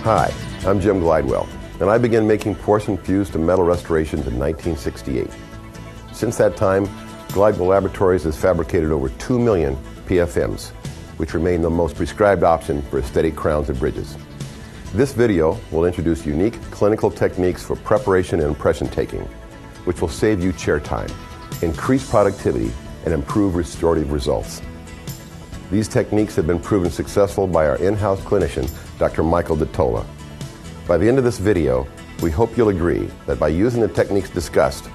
Hi, I'm Jim Glidewell, and I began making porcelain-fused to metal restorations in 1968. Since that time, Glidewell Laboratories has fabricated over 2 million PFMs, which remain the most prescribed option for aesthetic crowns and bridges. This video will introduce unique clinical techniques for preparation and impression taking, which will save you chair time, increase productivity, and improve restorative results. These techniques have been proven successful by our in-house clinician, Dr. Michael DeTola. By the end of this video, we hope you'll agree that by using the techniques discussed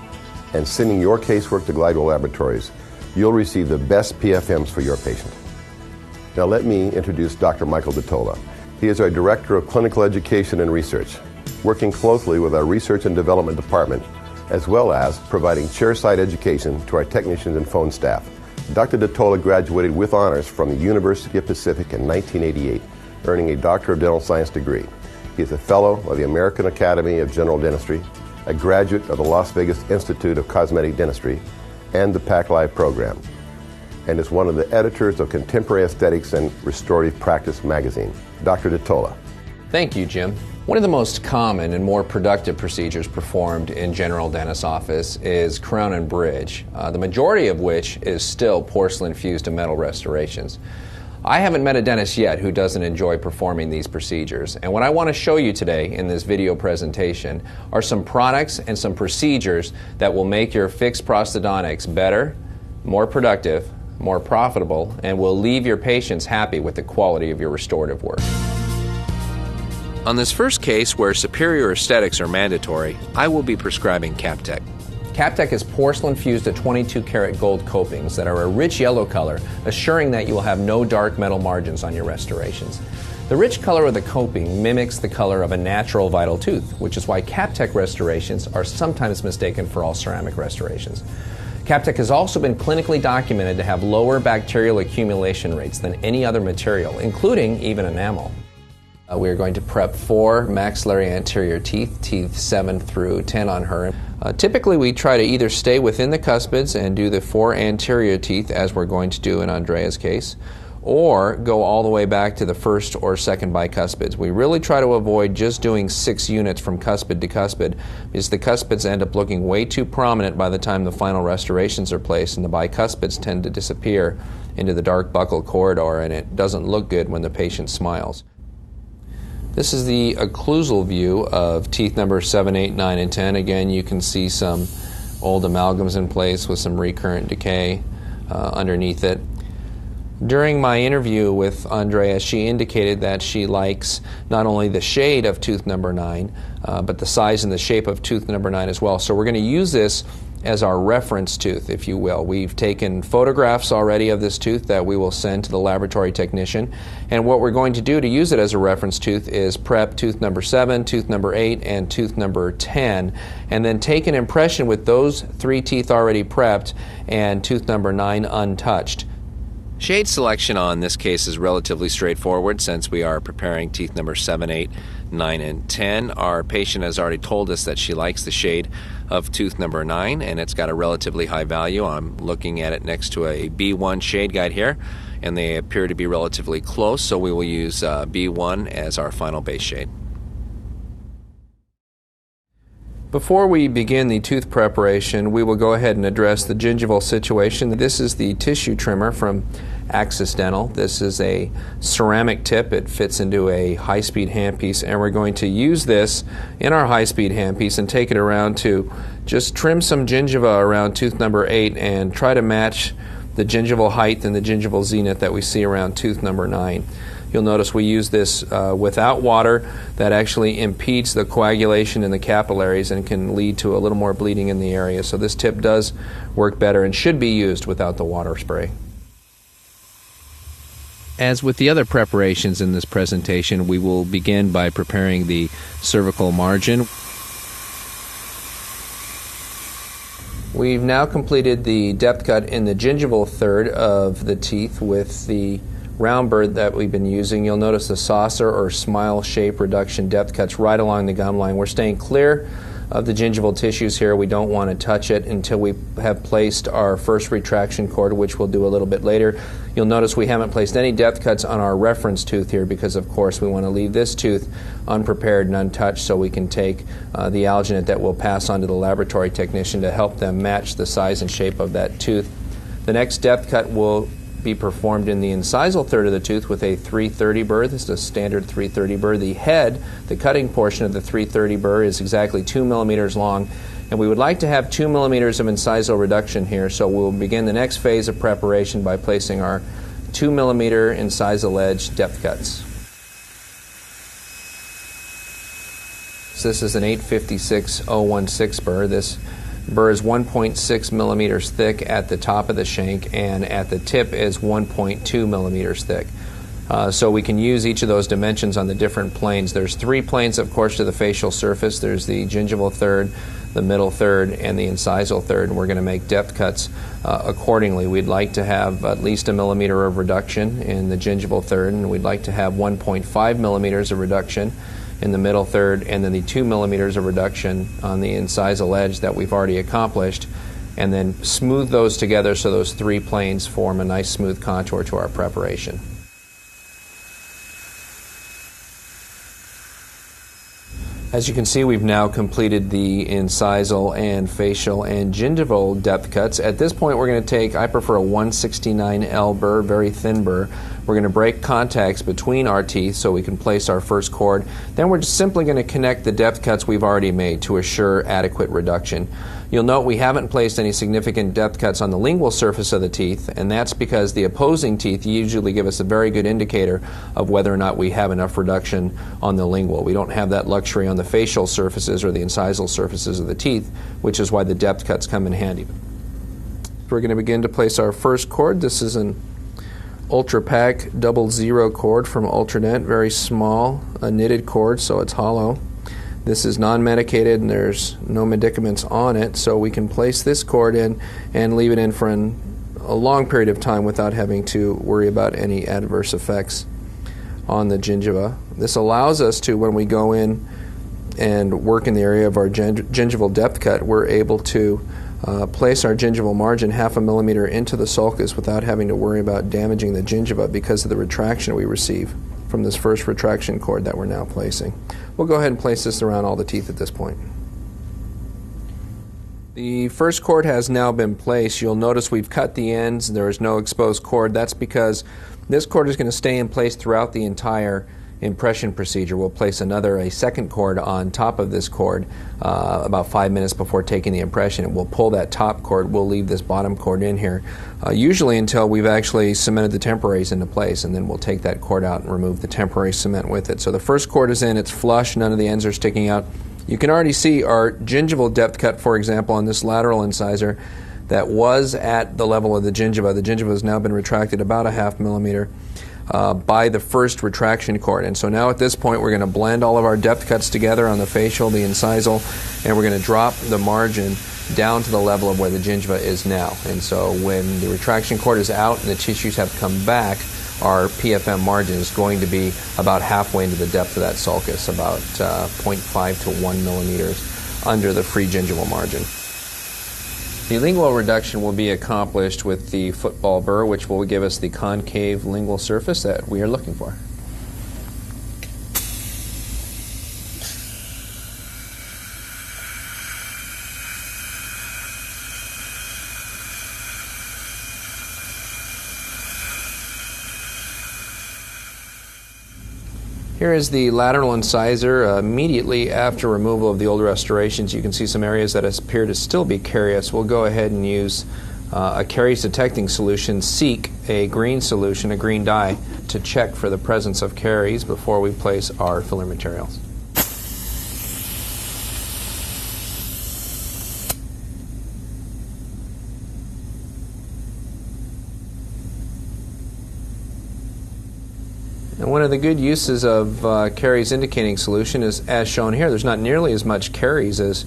and sending your casework to Glidewell Laboratories, you'll receive the best PFMs for your patient. Now let me introduce Dr. Michael DeTola. He is our Director of Clinical Education and Research, working closely with our Research and Development Department, as well as providing chairside education to our technicians and phone staff. Dr. DeTola graduated with honors from the University of Pacific in 1988, earning a Doctor of Dental Science degree. He is a Fellow of the American Academy of General Dentistry, a graduate of the Las Vegas Institute of Cosmetic Dentistry, and the PAC-Live program, and is one of the editors of Contemporary Aesthetics and Restorative Practice magazine. Dr. DeTola. Thank you, Jim. One of the most common and more productive procedures performed in general dentist's office is crown and bridge, the majority of which is still porcelain fused to metal restorations. I haven't met a dentist yet who doesn't enjoy performing these procedures, and what I want to show you today in this video presentation are some products and some procedures that will make your fixed prosthodontics better, more productive, more profitable, and will leave your patients happy with the quality of your restorative work. On this first case, where superior aesthetics are mandatory, I will be prescribing CapTech. CapTech is porcelain fused to 22-karat gold copings that are a rich yellow color, assuring that you will have no dark metal margins on your restorations. The rich color of the coping mimics the color of a natural vital tooth, which is why CapTech restorations are sometimes mistaken for all ceramic restorations. CapTech has also been clinically documented to have lower bacterial accumulation rates than any other material, including even enamel. We are going to prep 4 maxillary anterior teeth, teeth 7 through 10 on her. Typically we try to either stay within the cuspids and do the 4 anterior teeth, as we're going to do in Andrea's case, or go all the way back to the first or second bicuspids. We really try to avoid just doing 6 units from cuspid to cuspid, because the cuspids end up looking way too prominent by the time the final restorations are placed, and the bicuspids tend to disappear into the dark buccal corridor, and it doesn't look good when the patient smiles. This is the occlusal view of teeth number 7, 8, 9, and 10. Again, you can see some old amalgams in place with some recurrent decay underneath it. During my interview with Andrea, she indicated that she likes not only the shade of tooth number 9, but the size and the shape of tooth number 9 as well. So we're going to use this as our reference tooth, if you will. We've taken photographs already of this tooth that we will send to the laboratory technician, and what we're going to do to use it as a reference tooth is prep tooth number 7, tooth number 8, and tooth number 10, and then take an impression with those 3 teeth already prepped and tooth number 9 untouched. Shade selection on this case is relatively straightforward since we are preparing teeth number 7, 8, 9, and 10. Our patient has already told us that she likes the shade of tooth number 9, and it's got a relatively high value. I'm looking at it next to a B1 shade guide here, and they appear to be relatively close, so we will use B1 as our final base shade. Before we begin the tooth preparation, we will go ahead and address the gingival situation. This is the tissue trimmer from Axis Dental. This is a ceramic tip. It fits into a high-speed handpiece, and we're going to use this in our high-speed handpiece and take it around to just trim some gingiva around tooth number 8 and try to match the gingival height and the gingival zenith that we see around tooth number 9. You'll notice we use this without water. That actually impedes the coagulation in the capillaries and can lead to a little more bleeding in the area. So this tip does work better and should be used without the water spray. As with the other preparations in this presentation, we will begin by preparing the cervical margin. We've now completed the depth cut in the gingival third of the teeth with the round bird that we've been using. You'll notice the saucer or smile shape reduction depth cuts right along the gum line. We're staying clear of the gingival tissues here. We don't want to touch it until we have placed our first retraction cord, which we'll do a little bit later. You'll notice we haven't placed any depth cuts on our reference tooth here because, of course, we want to leave this tooth unprepared and untouched so we can take the alginate that we'll pass on to the laboratory technician to help them match the size and shape of that tooth. The next depth cut will be performed in the incisal third of the tooth with a 330 burr. This is a standard 330 burr. The head, the cutting portion of the 330 burr, is exactly 2 millimeters long, and we would like to have 2 millimeters of incisal reduction here, so we'll begin the next phase of preparation by placing our 2 millimeter incisal edge depth cuts. So this is an 856-016 burr. This burr is 1.6 millimeters thick at the top of the shank, and at the tip is 1.2 millimeters thick. So we can use each of those dimensions on the different planes. There's 3 planes, of course, to the facial surface. There's the gingival third, the middle third, and the incisal third, and we're going to make depth cuts accordingly. We'd like to have at least 1 millimeter of reduction in the gingival third, and we'd like to have 1.5 millimeters of reduction in the middle third, and then the 2 millimeters of reduction on the incisal edge that we've already accomplished, and then smooth those together so those 3 planes form a nice smooth contour to our preparation. As you can see, we've now completed the incisal and facial and gingival depth cuts. At this point, we're going to take, I prefer a 169L burr, very thin burr. We're going to break contacts between our teeth so we can place our first cord. Then we're just simply going to connect the depth cuts we've already made to assure adequate reduction. You'll note we haven't placed any significant depth cuts on the lingual surface of the teeth, and that's because the opposing teeth usually give us a very good indicator of whether or not we have enough reduction on the lingual. We don't have that luxury on the facial surfaces or the incisal surfaces of the teeth, which is why the depth cuts come in handy. We're going to begin to place our first cord. This is an Ultra Pack 00 cord from Ultranet, very small, a knitted cord, so it's hollow. This is non-medicated and there's no medicaments on it, so we can place this cord in and leave it in for a long period of time without having to worry about any adverse effects on the gingiva. This allows us to, when we go in and work in the area of our gingival depth cut, we're able to place our gingival margin 0.5 millimeter into the sulcus without having to worry about damaging the gingiva because of the retraction we receive from this first retraction cord that we're now placing. We'll go ahead and place this around all the teeth at this point. The first cord has now been placed. You'll notice we've cut the ends. There is no exposed cord. That's because this cord is going to stay in place throughout the entire impression procedure. We'll place a second cord on top of this cord about 5 minutes before taking the impression, and we'll pull that top cord. We'll leave this bottom cord in here, usually until we've actually cemented the temporaries into place, and then we'll take that cord out and remove the temporary cement with it. So the first cord is in, it's flush, none of the ends are sticking out. You can already see our gingival depth cut, for example, on this lateral incisor that was at the level of the gingiva. The gingiva has now been retracted about 0.5 millimeter. By the first retraction cord. And so now at this point we're going to blend all of our depth cuts together on the facial, the incisal, and we're going to drop the margin down to the level of where the gingiva is now. And so when the retraction cord is out and the tissues have come back, our PFM margin is going to be about halfway into the depth of that sulcus, about 0.5 to 1 millimeters under the free gingival margin. The lingual reduction will be accomplished with the football burr, which will give us the concave lingual surface that we are looking for. Here is the lateral incisor. Immediately after removal of the old restorations, you can see some areas that appear to still be carious. We'll go ahead and use a caries detecting solution, seek a green solution, a green dye, to check for the presence of caries before we place our filler materials. And one of the good uses of caries indicating solution is, as shown here, there's not nearly as much caries as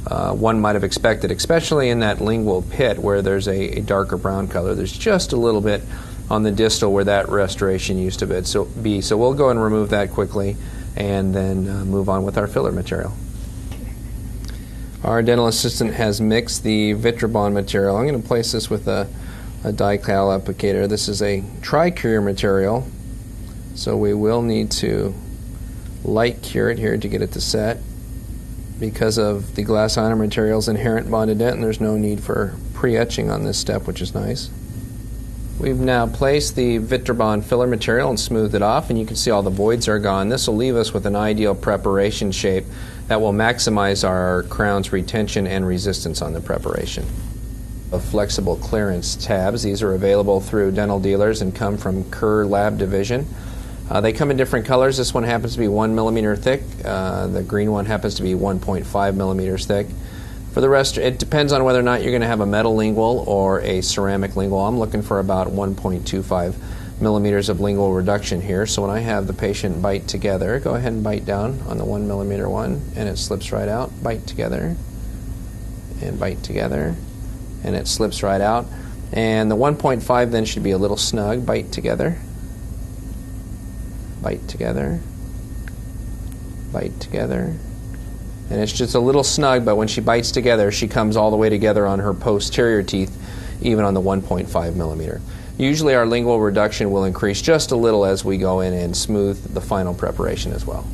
one might have expected, especially in that lingual pit where there's a darker brown color. There's just a little bit on the distal where that restoration used to be. So we'll go and remove that quickly and then move on with our filler material. Our dental assistant has mixed the Vitribond material. I'm going to place this with a Dical applicator. This is a tri-cure material, so we will need to light cure it here to get it to set. Because of the glass ionomer material's inherent bonded dent, and there's no need for pre-etching on this step, which is nice. We've now placed the Vitribond filler material and smoothed it off, and you can see all the voids are gone. This will leave us with an ideal preparation shape that will maximize our crown's retention and resistance on the preparation. Of flexible clearance tabs. These are available through dental dealers and come from Kerr Lab Division. They come in different colors. This one happens to be 1 millimeter thick. The green one happens to be 1.5 millimeters thick. For the rest, it depends on whether or not you're going to have a metal lingual or a ceramic lingual. I'm looking for about 1.25 millimeters of lingual reduction here. So when I have the patient bite together, go ahead and bite down on the 1 millimeter one, and it slips right out. Bite together, and bite together, and it slips right out. And the 1.5 then should be a little snug. Bite together, bite together, bite together. And it's just a little snug, but when she bites together, she comes all the way together on her posterior teeth, even on the 1.5 millimeter. Usually our lingual reduction will increase just a little as we go in and smooth the final preparation as well.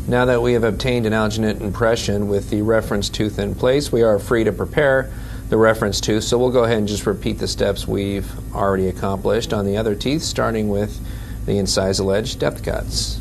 Now that we have obtained an alginate impression with the reference tooth in place, we are free to prepare the reference tooth. So we'll go ahead and just repeat the steps we've already accomplished on the other teeth, starting with the incisal edge depth cuts.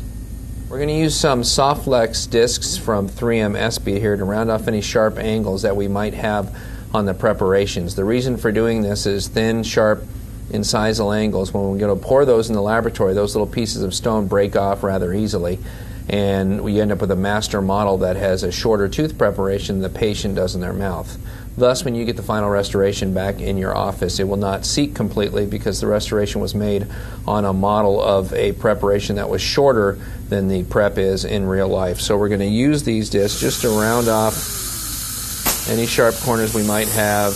We're going to use some soft flex discs from 3M SB here to round off any sharp angles that we might have on the preparations. The reason for doing this is thin, sharp incisal angles. When we're going to pour those in the laboratory, those little pieces of stone break off rather easily, and we end up with a master model that has a shorter tooth preparation than the patient does in their mouth. Thus, when you get the final restoration back in your office, it will not seat completely because the restoration was made on a model of a preparation that was shorter than the prep is in real life. So we're going to use these discs just to round off any sharp corners we might have,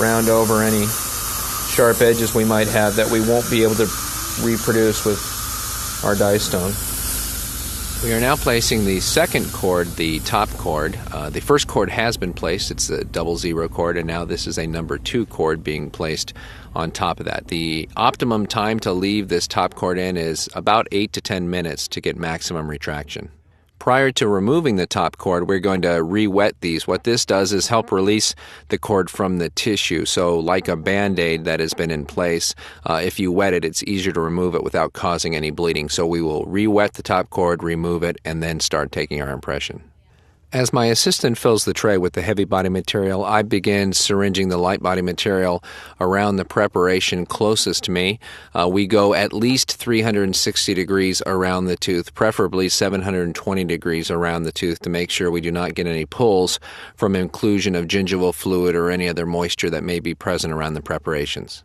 round over any sharp edges we might have that we won't be able to reproduce with our die stone. We are now placing the second cord, the top cord. The first cord has been placed. It's a 00 cord, and now this is a number 2 cord being placed on top of that. The optimum time to leave this top cord in is about 8 to 10 minutes to get maximum retraction. Prior to removing the top cord, we're going to re-wet these. What this does is help release the cord from the tissue. So like a Band-Aid that has been in place, if you wet it, it's easier to remove it without causing any bleeding. So we will re-wet the top cord, remove it, and then start taking our impression. As my assistant fills the tray with the heavy body material, I begin syringing the light body material around the preparation closest to me. We go at least 360 degrees around the tooth, preferably 720 degrees around the tooth to make sure we do not get any pulls from inclusion of gingival fluid or any other moisture that may be present around the preparations.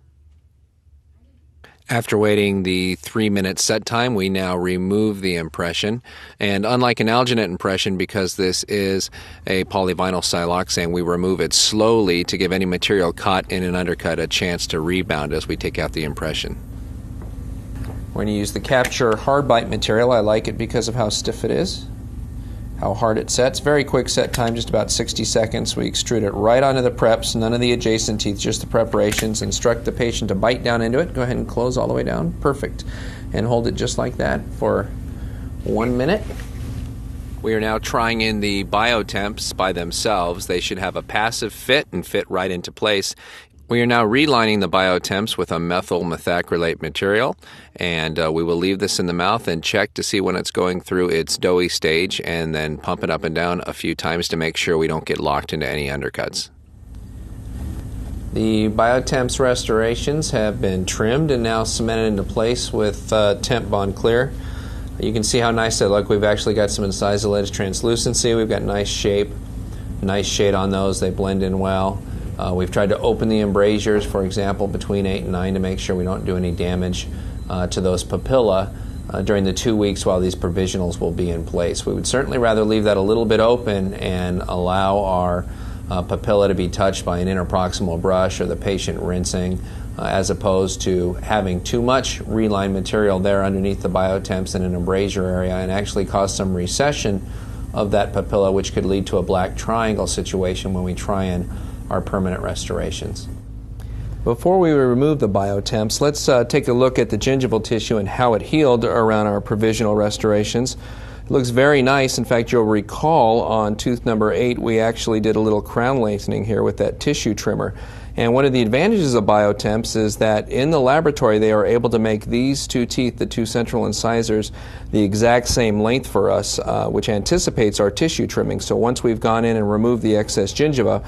After waiting the 3-minute set time, we now remove the impression. And unlike an alginate impression, because this is a polyvinyl siloxane, we remove it slowly to give any material caught in an undercut a chance to rebound as we take out the impression. We're going to use the Capture hard bite material. I like it because of how stiff it is, how hard it sets. Very quick set time, just about 60 seconds. We extrude it right onto the preps, none of the adjacent teeth, just the preparations. Instruct the patient to bite down into it. Go ahead and close all the way down. Perfect. And hold it just like that for 1 minute. We are now trying in the biotemps by themselves. They should have a passive fit and fit right into place. We are now relining the biotemps with a methyl methacrylate material, and we will leave this in the mouth and check to see when it's going through its doughy stage, and then pump it up and down a few times to make sure we don't get locked into any undercuts. The biotemps restorations have been trimmed and now cemented into place with Temp Bond Clear. You can see how nice they look. We've actually got some incisal edge translucency. We've got nice shape, nice shade on those. They blend in well. We've tried to open the embrasures, for example, between 8 and 9 to make sure we don't do any damage to those papilla during the 2 weeks while these provisionals will be in place. We would certainly rather leave that a little bit open and allow our papilla to be touched by an interproximal brush or the patient rinsing, as opposed to having too much reline material there underneath the biotemps in an embrasure area and actually cause some recession of that papilla, which could lead to a black triangle situation when we try in our permanent restorations. Before we remove the biotemps, let's take a look at the gingival tissue and how it healed around our provisional restorations. It looks very nice. In fact, you'll recall on tooth number 8 we actually did a little crown lengthening here with that tissue trimmer. And one of the advantages of biotemps is that in the laboratory they are able to make these two teeth, the two central incisors, the exact same length for us, which anticipates our tissue trimming. So once we've gone in and removed the excess gingiva,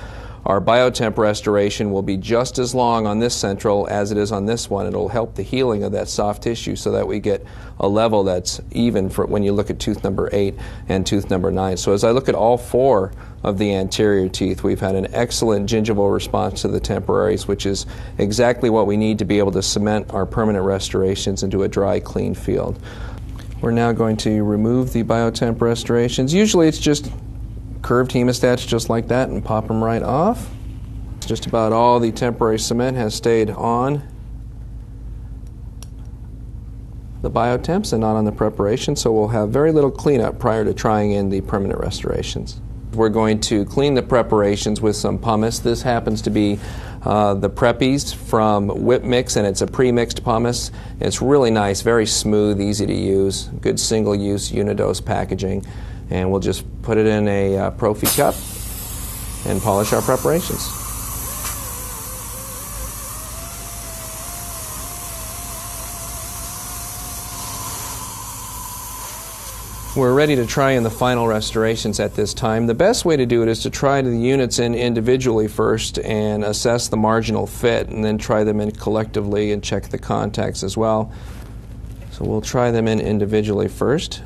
our biotemp restoration will be just as long on this central as it is on this one. It'll help the healing of that soft tissue so that we get a level that's even for when you look at tooth number 8 and tooth number 9. So as I look at all 4 of the anterior teeth, we've had an excellent gingival response to the temporaries, which is exactly what we need to be able to cement our permanent restorations into a dry, clean field. We're now going to remove the biotemp restorations. Usually it's just curved hemostats just like that and pop them right off. Just about all the temporary cement has stayed on the biotemps and not on the preparation, so we'll have very little cleanup prior to trying in the permanent restorations. We're going to clean the preparations with some pumice. This happens to be the Preppies from Whip Mix, and it's a pre-mixed pumice. It's really nice, very smooth, easy to use, good single-use unidose packaging. And we'll just put it in a Profi cup and polish our preparations. We're ready to try in the final restorations at this time. The best way to do it is to try the units in individually first and assess the marginal fit, and then try them in collectively and check the contacts as well. So we'll try them in individually first.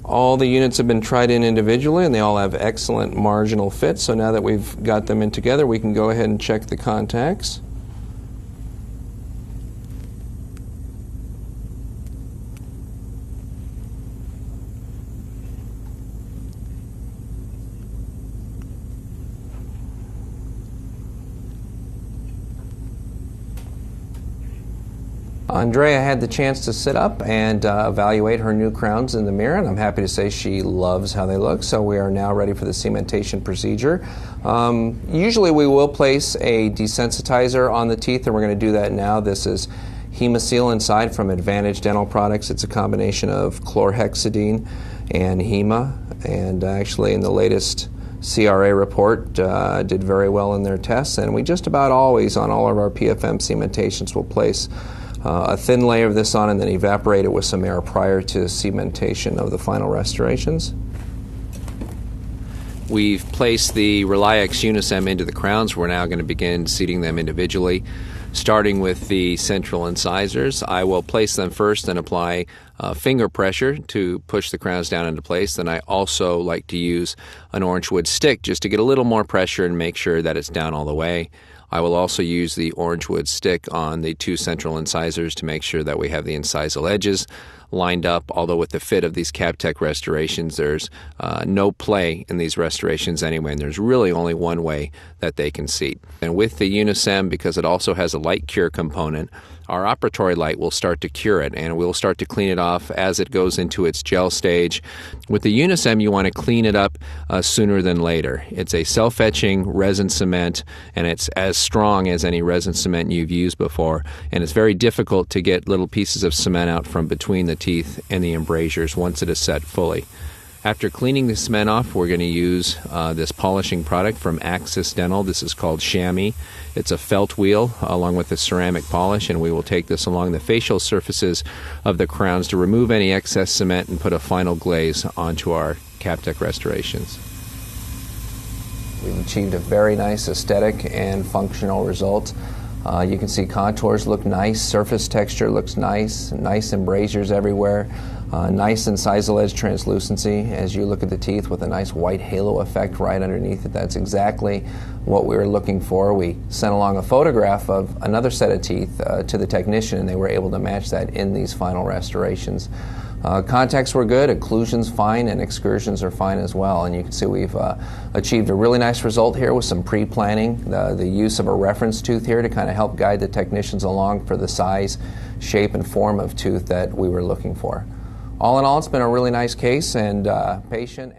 All the units have been tried in individually and they all have excellent marginal fit. So now that we've got them in together, we can go ahead and check the contacts. Andrea had the chance to sit up and evaluate her new crowns in the mirror, and I'm happy to say she loves how they look, so we are now ready for the cementation procedure. Usually we will place a desensitizer on the teeth, and we're going to do that now. This is Hemoseal Inside from Advantage Dental Products. It's a combination of chlorhexidine and Hema, and actually in the latest CRA report did very well in their tests, and we just about always on all of our PFM cementations will place a thin layer of this on and then evaporate it with some air prior to cementation of the final restorations. We've placed the Reliax Unisem into the crowns. We're now going to begin seating them individually. Starting with the central incisors, I will place them first and apply finger pressure to push the crowns down into place. Then I also like to use an orange wood stick just to get a little more pressure and make sure that it's down all the way. I will also use the orange wood stick on the 2 central incisors to make sure that we have the incisal edges lined up, although with the fit of these CapTech restorations, there's no play in these restorations anyway, and there's really only one way that they can seat. And with the Unisem, because it also has a light cure component, our operatory light will start to cure it, and we'll start to clean it off as it goes into its gel stage. With the Unisem, you want to clean it up sooner than later. It's a self-etching resin cement, and it's as strong as any resin cement you've used before, and it's very difficult to get little pieces of cement out from between the teeth and the embrasures once it is set fully. After cleaning the cement off, we're going to use this polishing product from Axis Dental. This is called Chamois. It's a felt wheel along with a ceramic polish, and we will take this along the facial surfaces of the crowns to remove any excess cement and put a final glaze onto our CapTech restorations. We've achieved a very nice aesthetic and functional result. You can see contours look nice, surface texture looks nice embrasures everywhere, nice incisal edge translucency as you look at the teeth with a nice white halo effect right underneath it. That's exactly what we were looking for. We sent along a photograph of another set of teeth to the technician, and they were able to match that in these final restorations. Contacts were good, occlusions fine, and excursions are fine as well. And you can see we've achieved a really nice result here with some pre-planning, the use of a reference tooth here to kind of help guide the technicians along for the size, shape, and form of tooth that we were looking for. All in all, it's been a really nice case and patient.